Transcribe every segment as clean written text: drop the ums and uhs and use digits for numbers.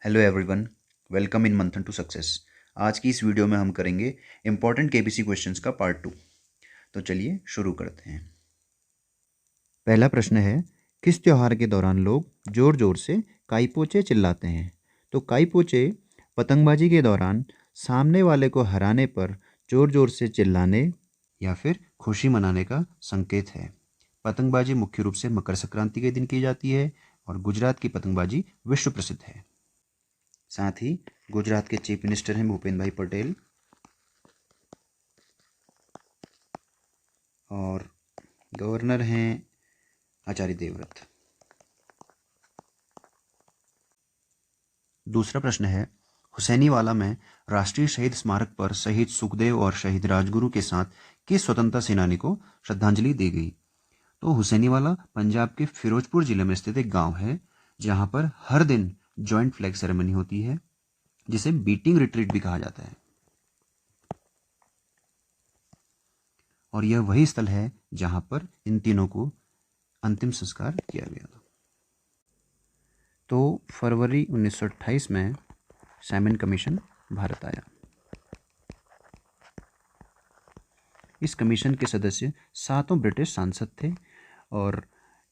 Hello everyone, welcome in मंथन to success. आज की इस वीडियो में हम करेंगे इम्पॉर्टेंट केबीसी क्वेश्चंस का पार्ट 2। तो चलिए शुरू करते हैं। पहला प्रश्न है, किस त्योहार के दौरान लोग ज़ोर ज़ोर से काईपोचे चिल्लाते हैं? तो काईपोचे पतंगबाजी के दौरान सामने वाले को हराने पर ज़ोर ज़ोर से चिल्लाने या फिर खुशी मनाने का संकेत है। पतंगबाजी मुख्य रूप से मकर संक्रांति के दिन की जाती है और गुजरात की पतंगबाजी विश्व प्रसिद्ध है। साथ ही गुजरात के चीफ मिनिस्टर हैं भूपेंद्र भाई पटेल और गवर्नर हैं आचार्य देवव्रत। दूसरा प्रश्न है, हुसैनीवाला में राष्ट्रीय शहीद स्मारक पर शहीद सुखदेव और शहीद राजगुरु के साथ किस स्वतंत्रता सेनानी को श्रद्धांजलि दी गई? तो हुसैनीवाला पंजाब के फिरोजपुर जिले में स्थित एक गांव है जहां पर हर दिन जॉइंट फ्लैग सेरेमनी होती है, जिसे बीटिंग रिट्रीट भी कहा जाता है। और यह वही स्थल है जहां पर इन तीनों को अंतिम संस्कार किया गया था। तो फरवरी 1928 में साइमन कमीशन भारत आया। इस कमीशन के सदस्य 7 ब्रिटिश सांसद थे और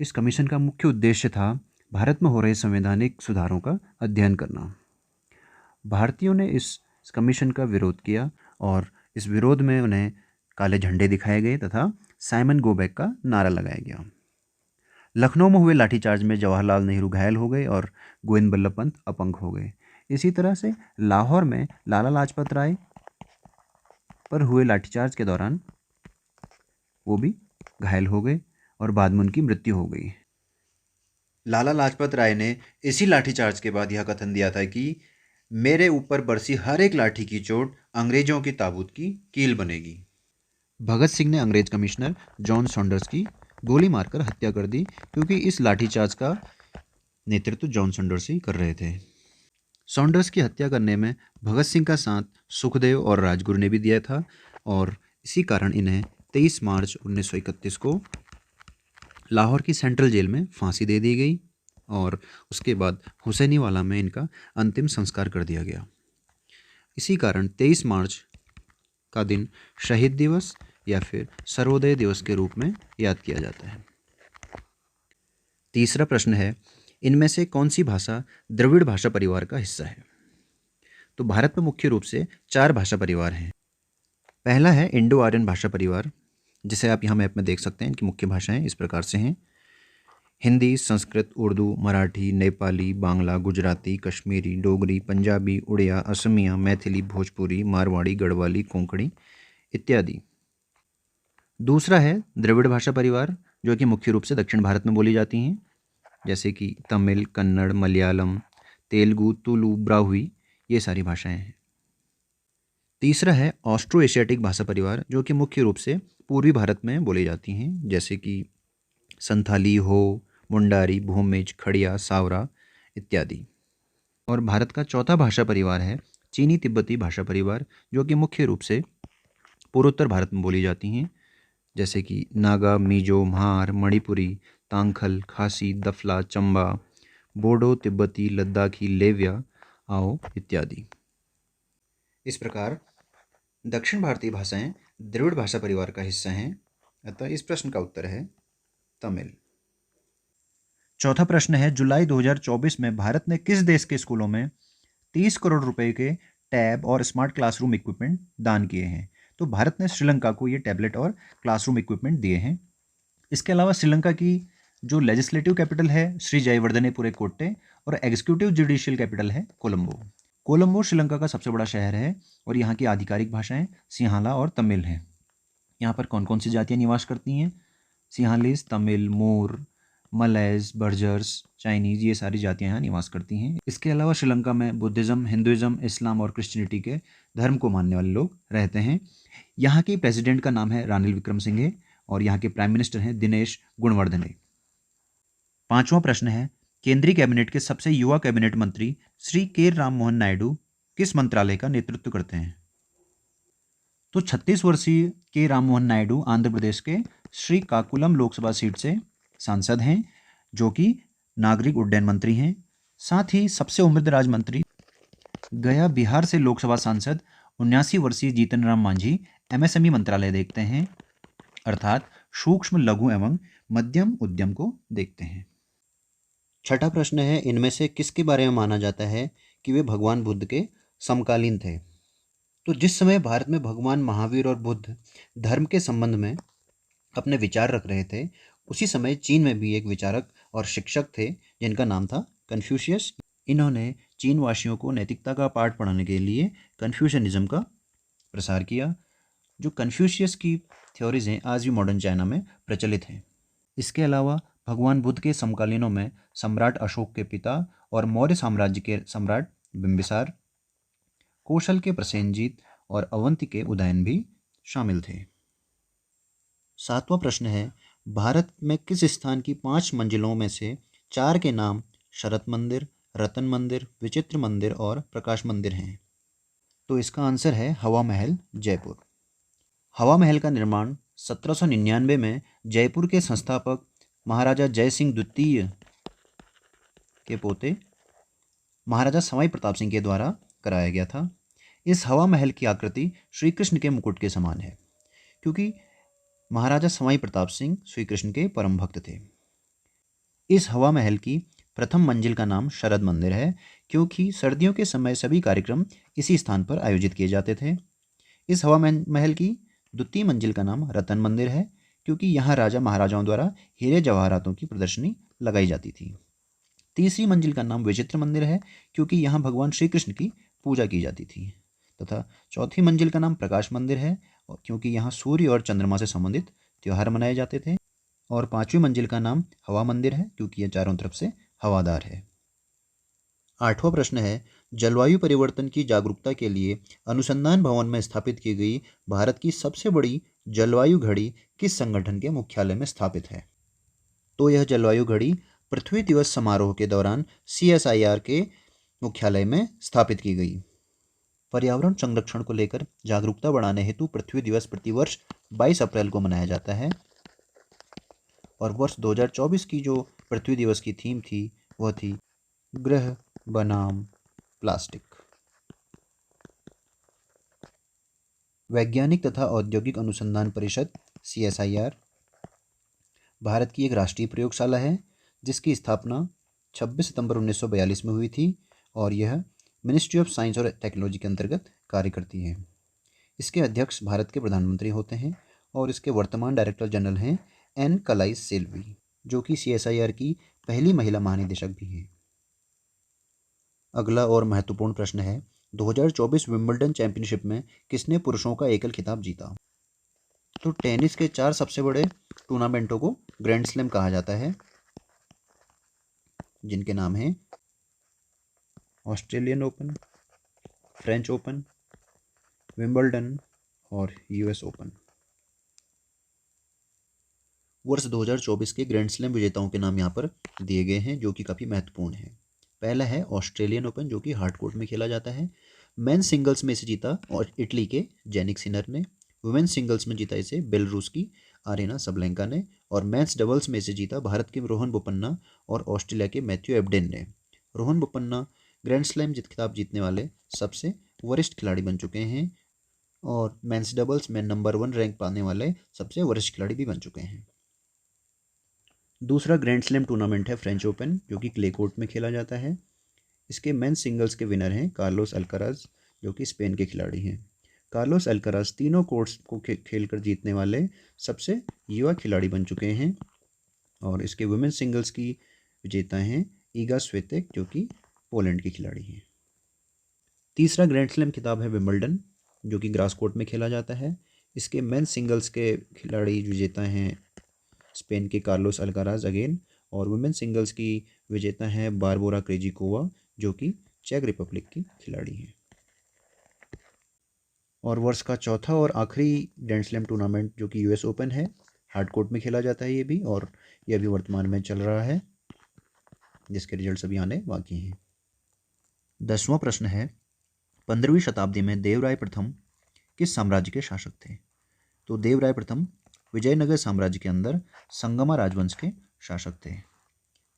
इस कमीशन का मुख्य उद्देश्य था भारत में हो रहे संवैधानिक सुधारों का अध्ययन करना। भारतीयों ने इस कमीशन का विरोध किया और इस विरोध में उन्हें काले झंडे दिखाए गए तथा साइमन गो बैक का नारा लगाया गया। लखनऊ में हुए लाठीचार्ज में जवाहरलाल नेहरू घायल हो गए और गोविंद बल्लभ पंत अपंग हो गए। इसी तरह से लाहौर में लाला लाजपत राय पर हुए लाठीचार्ज के दौरान वो भी घायल हो गए और बाद में उनकी मृत्यु हो गई। लाला लाजपत राय ने इसी लाठीचार्ज के बाद यह कथन दिया था कि मेरे ऊपर बरसी हर एक लाठी की चोट अंग्रेजों की ताबूत की कील बनेगी। भगत सिंह ने अंग्रेज कमिश्नर जॉन सॉन्डर्स की गोली मारकर हत्या कर दी, क्योंकि इस लाठीचार्ज का नेतृत्व जॉन सॉन्डर्स ही कर रहे थे। सॉन्डर्स की हत्या करने में भगत सिंह का साथ सुखदेव और राजगुरु ने भी दिया था और इसी कारण इन्हें 23 मार्च 1931 को लाहौर की सेंट्रल जेल में फांसी दे दी गई और उसके बाद हुसैनीवाला में इनका अंतिम संस्कार कर दिया गया। इसी कारण 23 मार्च का दिन शहीद दिवस या फिर सर्वोदय दिवस के रूप में याद किया जाता है। तीसरा प्रश्न है, इनमें से कौन सी भाषा द्रविड़ भाषा परिवार का हिस्सा है? तो भारत में मुख्य रूप से 4 भाषा परिवार हैं। पहला है इंडो आर्यन भाषा परिवार, जिसे आप यहाँ मैप में देख सकते हैं। इनकी मुख्य भाषाएं इस प्रकार से हैं: हिंदी, संस्कृत, उर्दू, मराठी, नेपाली, बांग्ला, गुजराती, कश्मीरी, डोगरी, पंजाबी, उड़िया, असमिया, मैथिली, भोजपुरी, मारवाड़ी, गढ़वाली, कोंकणी इत्यादि। दूसरा है द्रविड़ भाषा परिवार, जो कि मुख्य रूप से दक्षिण भारत में बोली जाती हैं, जैसे कि तमिल, कन्नड़, मलयालम, तेलुगु, तुलु, ब्राहुई, ये सारी भाषाएं हैं। तीसरा है ऑस्ट्रो एशियाटिक भाषा परिवार, जो कि मुख्य रूप से पूर्वी भारत में बोली जाती हैं, जैसे कि संथाली, हो, मुंडारी, भूमिज, खड़िया, सावरा इत्यादि। और भारत का चौथा भाषा परिवार है चीनी तिब्बती भाषा परिवार, जो कि मुख्य रूप से पूर्वोत्तर भारत में बोली जाती हैं, जैसे कि नागा, मिजो, म्हार, मणिपुरी, तांखल, खासी, दफला, चंबा, बोडो, तिब्बती, लद्दाखी, लेव्या, आओ इत्यादि। इस प्रकार दक्षिण भारतीय भाषाएं द्रविड़ भाषा परिवार का हिस्सा हैं, अतः इस प्रश्न का उत्तर है तमिल। चौथा प्रश्न है, जुलाई 2024 में भारत ने किस देश के स्कूलों में 30 करोड़ रुपए के टैब और स्मार्ट क्लासरूम इक्विपमेंट दान किए हैं? तो भारत ने श्रीलंका को ये टैबलेट और क्लासरूम इक्विपमेंट दिए हैं। इसके अलावा श्रीलंका की जो लेजिस्लेटिव कैपिटल है श्री जयवर्धनेपुरे कोट्टे और एग्जीक्यूटिव जुडिशियल कैपिटल है कोलंबो। कोलंबो श्रीलंका का सबसे बड़ा शहर है और यहाँ की आधिकारिक भाषाएं सिंहाला और तमिल हैं। यहाँ पर कौन कौन सी जातियाँ निवास करती हैं? सिंहालीज, तमिल, मोर, मलैज, बर्जर्स, चाइनीज़, ये सारी जातियाँ यहाँ निवास करती हैं। इसके अलावा श्रीलंका में बुद्धिज़्म, हिंदुज़्म, इस्लाम और क्रिश्चियनिटी के धर्म को मानने वाले लोग रहते हैं। यहाँ के प्रेसिडेंट का नाम है रानिल विक्रमसिंघे और यहाँ के प्राइम मिनिस्टर हैं दिनेश गुणवर्धने। पांचवा प्रश्न है, केंद्रीय कैबिनेट के सबसे युवा कैबिनेट मंत्री श्री के राम मोहन नायडू किस मंत्रालय का नेतृत्व करते हैं? तो 36 वर्षीय के राम मोहन नायडू आंध्र प्रदेश के श्रीकाकुलम लोकसभा सीट से सांसद हैं, जो कि नागरिक उड्डयन मंत्री हैं। साथ ही सबसे उम्रदराज मंत्री गया बिहार से लोकसभा सांसद 79 वर्षीय जीतन राम मांझी एमएसएमई मंत्रालय देखते हैं, अर्थात सूक्ष्म लघु एवं मध्यम उद्यम को देखते हैं। छठा प्रश्न है, इनमें से किसके बारे में माना जाता है कि वे भगवान बुद्ध के समकालीन थे? तो जिस समय भारत में भगवान महावीर और बुद्ध धर्म के संबंध में अपने विचार रख रहे थे, उसी समय चीन में भी एक विचारक और शिक्षक थे जिनका नाम था कन्फ्यूशियस। इन्होंने चीन वासियों को नैतिकता का पाठ पढ़ाने के लिए कन्फ्यूशनिज्म का प्रसार किया। जो कन्फ्यूशियस की थ्योरीज हैं आज भी मॉडर्न चाइना में प्रचलित हैं। इसके अलावा भगवान बुद्ध के समकालीनों में सम्राट अशोक के पिता और मौर्य साम्राज्य के सम्राट बिंबिसार, कौशल के प्रसेनजीत और अवंती के उदयन भी शामिल थे। सातवां प्रश्न है, भारत में किस स्थान की 5 मंजिलों में से 4 के नाम शरत मंदिर, रतन मंदिर, विचित्र मंदिर और प्रकाश मंदिर हैं? तो इसका आंसर है हवा महल, जयपुर। हवा महल का निर्माण 1799 में जयपुर के संस्थापक महाराजा जय सिंह द्वितीय के पोते महाराजा सवाई प्रताप सिंह के द्वारा कराया गया था। इस हवा महल की आकृति श्री कृष्ण के मुकुट के समान है, क्योंकि महाराजा सवाई प्रताप सिंह श्री कृष्ण के परम भक्त थे। इस हवा महल की प्रथम मंजिल का नाम शरद मंदिर है, क्योंकि सर्दियों के समय सभी कार्यक्रम इसी स्थान पर आयोजित किए जाते थे। इस हवा महल की द्वितीय मंजिल का नाम रतन मंदिर है, क्योंकि यहाँ राजा महाराजाओं द्वारा हीरे जवाहरातों की प्रदर्शनी लगाई जाती थी। तीसरी मंजिल का नाम विचित्र मंदिर है, क्योंकि यहाँ भगवान श्री कृष्ण की पूजा की जाती थी। तथा चौथी मंजिल का नाम प्रकाश मंदिर है, क्योंकि यहाँ सूर्य और चंद्रमा से संबंधित त्यौहार मनाए जाते थे। और पांचवी मंजिल का नाम हवा मंदिर है, क्योंकि यह चारों तरफ से हवादार है। आठवां प्रश्न है, जलवायु परिवर्तन की जागरूकता के लिए अनुसंधान भवन में स्थापित की गई भारत की सबसे बड़ी जलवायु घड़ी किस संगठन के मुख्यालय में स्थापित है? तो यह जलवायु घड़ी पृथ्वी दिवस समारोह के दौरान CSIR के मुख्यालय में स्थापित की गई। पर्यावरण संरक्षण को लेकर जागरूकता बढ़ाने हेतु पृथ्वी दिवस प्रतिवर्ष 22 अप्रैल को मनाया जाता है। और वर्ष 2024 की जो पृथ्वी दिवस की थीम थी वह थी ग्रह बनाम प्लास्टिक। वैज्ञानिक तथा औद्योगिक अनुसंधान परिषद CSIR भारत की एक राष्ट्रीय प्रयोगशाला है, जिसकी स्थापना 26 सितंबर 1942 में हुई थी और यह मिनिस्ट्री ऑफ साइंस और टेक्नोलॉजी के अंतर्गत कार्य करती है। इसके अध्यक्ष भारत के प्रधानमंत्री होते हैं और इसके वर्तमान डायरेक्टर जनरल हैं N कलाई सेल्वी, जो कि CSIR की पहली महिला महानिदेशक भी हैं। अगला और महत्वपूर्ण प्रश्न है, 2024 विंबलडन चैंपियनशिप में किसने पुरुषों का एकल खिताब जीता? तो टेनिस के 4 सबसे बड़े टूर्नामेंटों को ग्रैंड स्लैम कहा जाता है, जिनके नाम हैं Australian open, French open, Wimbledon और US ओपन। वर्ष 2024 के ग्रैंड स्लैम विजेताओं के नाम यहाँ पर दिए गए हैं, जो कि काफ़ी महत्वपूर्ण है। पहला है ऑस्ट्रेलियन ओपन, जो कि हार्डकोर्ट में खेला जाता है। मेन सिंगल्स में इसे जीता और इटली के जेनिक सिनर ने। वुमेन सिंगल्स में जीता इसे बेलारूस की आरेना सबलेंका ने। और मेंस डबल्स में इसे जीता भारत के रोहन बोपन्ना और ऑस्ट्रेलिया के मैथ्यू एबडेन ने। रोहन बोपन्ना ग्रैंड स्लैम खिताब जीतने वाले सबसे वरिष्ठ खिलाड़ी बन चुके हैं और मेंस डबल्स में नंबर 1 रैंक पाने वाले सबसे वरिष्ठ खिलाड़ी भी बन चुके हैं। दूसरा ग्रैंड स्लैम टूर्नामेंट है फ्रेंच ओपन, जो कि क्ले कोर्ट में खेला जाता है। इसके मेन सिंगल्स के विनर हैं कार्लोस अल्काराज, जो कि स्पेन के खिलाड़ी हैं। कार्लोस अल्काराज तीनों कोर्ट्स को खेलकर जीतने वाले सबसे युवा खिलाड़ी बन चुके हैं। और इसके वुमेन सिंगल्स की विजेता हैं ईगा स्वेतेक, जो कि पोलैंड की खिलाड़ी हैं। तीसरा ग्रैंड स्लैम खिताब है विंबलडन, जो कि ग्रास कोर्ट में खेला जाता है। इसके मेन सिंगल्स के खिलाड़ी विजेता हैं स्पेन के कार्लोस अल्काराज अगेन, और वुमेन सिंगल्स की विजेता हैं बारबोरा क्रेजिकोवा, जो कि चेक रिपब्लिक की खिलाड़ी हैं। और वर्ष का चौथा और आखिरी ग्रैंड स्लैम टूर्नामेंट, जो कि US ओपन है, हार्डकोर्ट में खेला जाता है ये भी, और ये अभी वर्तमान में चल रहा है, जिसके रिजल्ट्स अभी आने बाकी हैं। 10वां प्रश्न है, 15वीं शताब्दी में देवराय प्रथम किस साम्राज्य के शासक थे? तो देवराय प्रथम विजयनगर साम्राज्य के अंदर संगमा राजवंश के शासक थे।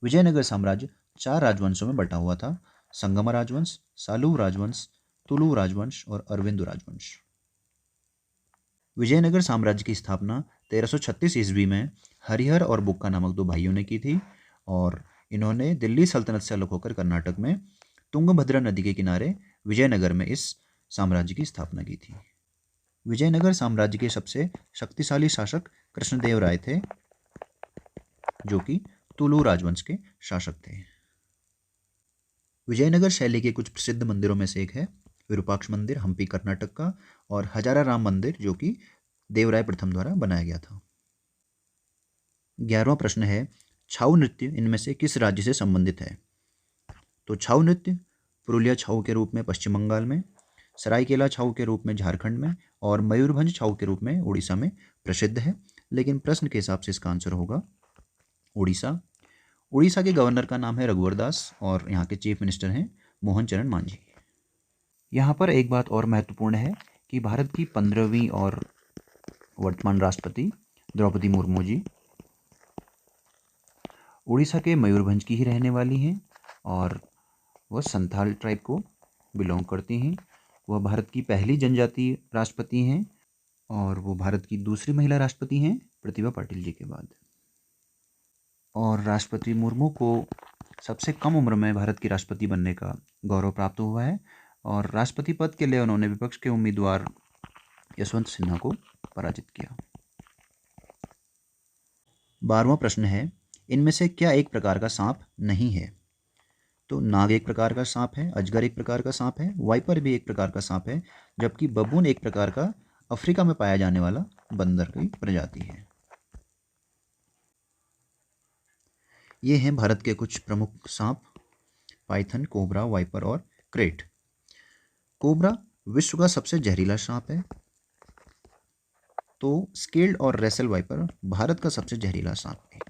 विजयनगर साम्राज्य 4 राजवंशों में बटा हुआ था: संगम राजवंश, सालुव राजवंश, तुलु राजवंश और अरविंद राजवंश। विजयनगर साम्राज्य की स्थापना 1336 ईस्वी में हरिहर और बुक्का नामक दो भाइयों ने की थी, और इन्होंने दिल्ली सल्तनत से अलग होकर कर्नाटक में तुंगभद्रा नदी के किनारे विजयनगर में इस साम्राज्य की स्थापना की थी। विजयनगर साम्राज्य के सबसे शक्तिशाली शासक कृष्णदेव राय थे, जो कि तुलु राजवंश के शासक थे। विजयनगर शैली के कुछ प्रसिद्ध मंदिरों में से एक है विरूपाक्ष मंदिर, हम्पी कर्नाटक का, और हजारा राम मंदिर, जो कि देवराय प्रथम द्वारा बनाया गया था। 11वां प्रश्न है, छाऊ नृत्य इनमें से किस राज्य से संबंधित है? तो छाऊ नृत्य पुरुलिया छाऊ के रूप में पश्चिम बंगाल में, सरायकेला छाऊ के रूप में झारखंड में, और मयूरभंज छाऊ के रूप में उड़ीसा में प्रसिद्ध है। लेकिन प्रश्न के हिसाब से इसका आंसर होगा उड़ीसा। उड़ीसा के गवर्नर का नाम है रघुवर दास, और यहाँ के चीफ मिनिस्टर हैं मोहन चरण मांझी। यहाँ पर एक बात और महत्वपूर्ण है कि भारत की 15वीं और वर्तमान राष्ट्रपति द्रौपदी मुर्मू जी उड़ीसा के मयूरभंज की ही रहने वाली हैं, और वह संथाल ट्राइब को बिलोंग करती हैं। वह भारत की पहली जनजातीय राष्ट्रपति हैं, और वो भारत की दूसरी महिला राष्ट्रपति हैं प्रतिभा पाटिल जी के बाद। और राष्ट्रपति मुर्मू को सबसे कम उम्र में भारत की राष्ट्रपति बनने का गौरव प्राप्त हुआ है, और राष्ट्रपति पद के लिए उन्होंने विपक्ष के उम्मीदवार यशवंत सिन्हा को पराजित किया। 12वां प्रश्न है, इनमें से क्या एक प्रकार का सांप नहीं है? तो नाग एक प्रकार का सांप है, अजगर एक प्रकार का सांप है, वाइपर भी एक प्रकार का सांप है, जबकि बबून एक प्रकार का अफ्रीका में पाया जाने वाला बंदर की प्रजाति है। ये हैं भारत के कुछ प्रमुख सांप: पाइथन, कोबरा, वाइपर और क्रेट। कोबरा विश्व का सबसे जहरीला सांप है, तो स्केल्ड और रेसल वाइपर भारत का सबसे जहरीला सांप है।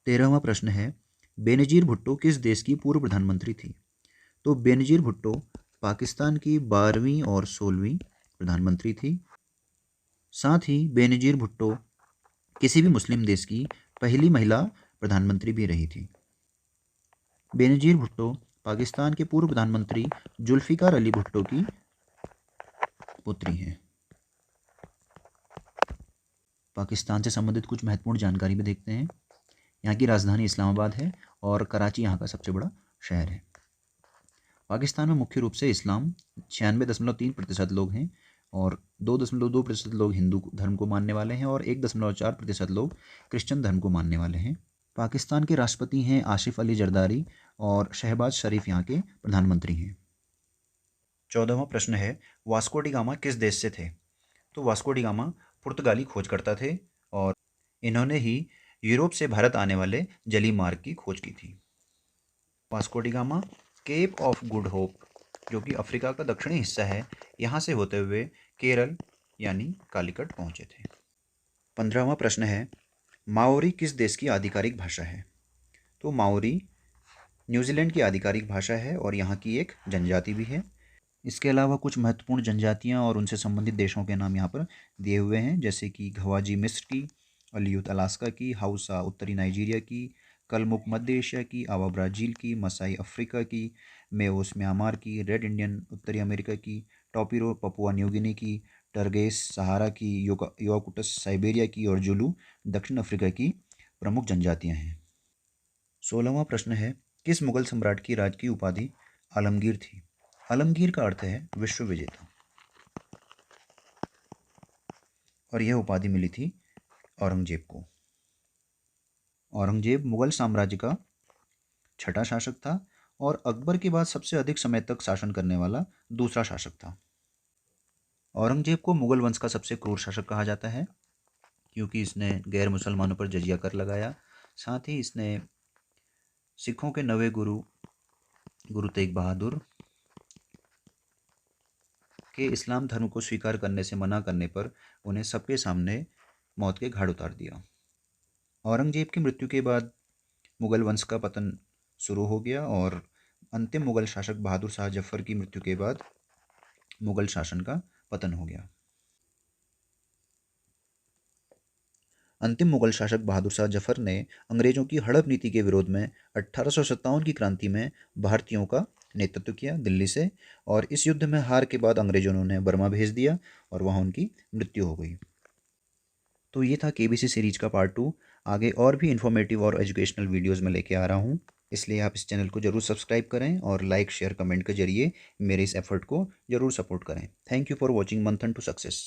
13वां प्रश्न है, बेनजीर भुट्टो किस देश की पूर्व प्रधानमंत्री थी? तो बेनजीर भुट्टो पाकिस्तान की 12वीं और 16वीं प्रधानमंत्री थी। साथ ही बेनजीर भुट्टो किसी भी मुस्लिम देश की पहली महिला प्रधानमंत्री भी रही थी। बेनजीर भुट्टो पाकिस्तान के पूर्व प्रधानमंत्री जुल्फिकार अली भुट्टो की पुत्री हैं। पाकिस्तान से संबंधित कुछ महत्वपूर्ण जानकारी भी देखते हैं। यहाँ की राजधानी इस्लामाबाद है, और कराची यहाँ का सबसे बड़ा शहर है। पाकिस्तान में मुख्य रूप से इस्लाम 96.3% लोग हैं, और 2.2% लोग हिंदू धर्म को मानने वाले हैं, और 1.4% लोग क्रिश्चियन धर्म को मानने वाले हैं। पाकिस्तान के राष्ट्रपति हैं आसिफ अली जरदारी, और शहबाज शरीफ यहाँ के प्रधानमंत्री हैं। 14वां प्रश्न है, वास्को डी गामा किस देश से थे? तो वास्को डी गामा पुर्तगाली खोजकर्ता थे, और इन्होंने ही यूरोप से भारत आने वाले जली मार्ग की खोज की थी। Vasco da Gama Cape of Good Hope, जो कि अफ्रीका का दक्षिणी हिस्सा है, यहाँ से होते हुए केरल यानी कालीकट पहुँचे थे। 15वां प्रश्न है, माओरी किस देश की आधिकारिक भाषा है? तो माओरी न्यूजीलैंड की आधिकारिक भाषा है, और यहाँ की एक जनजाति भी है। इसके अलावा कुछ महत्वपूर्ण जनजातियाँ और उनसे संबंधित देशों के नाम यहाँ पर दिए हुए हैं, जैसे कि घवाजी मिस्र की, अलियूत अलास्का की, हाउसा उत्तरी नाइजीरिया की, कलमुक मध्य एशिया की, आवा ब्राज़ील की, मसाई अफ्रीका की, मेओस म्यांमार की, रेड इंडियन उत्तरी अमेरिका की, टॉपिरो पपुआ न्यू गिनी की, टर्गेस सहारा की, योआकुटस साइबेरिया की, और जुलू दक्षिण अफ्रीका की प्रमुख जनजातियाँ हैं। 16वां प्रश्न है, किस मुगल सम्राट की राज की उपाधि आलमगीर थी? आलमगीर का अर्थ है विश्व विजेता, और यह उपाधि मिली थी औरंगजेब को। औरंगजेब मुगल साम्राज्य का छठा शासक था, और अकबर के बाद सबसे अधिक समय तक शासन करने वाला दूसरा शासक था। औरंगजेब को मुगल वंश का सबसे क्रूर शासक कहा जाता है, क्योंकि इसने गैर मुसलमानों पर जजिया कर लगाया। साथ ही इसने सिखों के नवे गुरु तेग बहादुर के इस्लाम धर्म को स्वीकार करने से मना करने पर उन्हें सबके सामने मौत के घाट उतार दिया। औरंगजेब की मृत्यु के बाद मुगल वंश का पतन शुरू हो गया, और अंतिम मुगल शासक बहादुर शाह जफर की मृत्यु के बाद मुगल शासन का पतन हो गया। अंतिम मुगल शासक बहादुर शाह जफर ने अंग्रेजों की हड़प नीति के विरोध में 1857 की क्रांति में भारतीयों का नेतृत्व किया दिल्ली से, और इस युद्ध में हार के बाद अंग्रेजों ने उन्हें बर्मा भेज दिया और वहाँ उनकी मृत्यु हो गई। तो ये था केबीसी सीरीज का पार्ट 2। आगे और भी इन्फॉर्मेटिव और एजुकेशनल वीडियोज़ में लेके आ रहा हूँ, इसलिए आप इस चैनल को ज़रूर सब्सक्राइब करें और लाइक शेयर कमेंट के जरिए मेरे इस एफर्ट को ज़रूर सपोर्ट करें। थैंक यू फॉर वॉचिंग मंथन टू सक्सेस।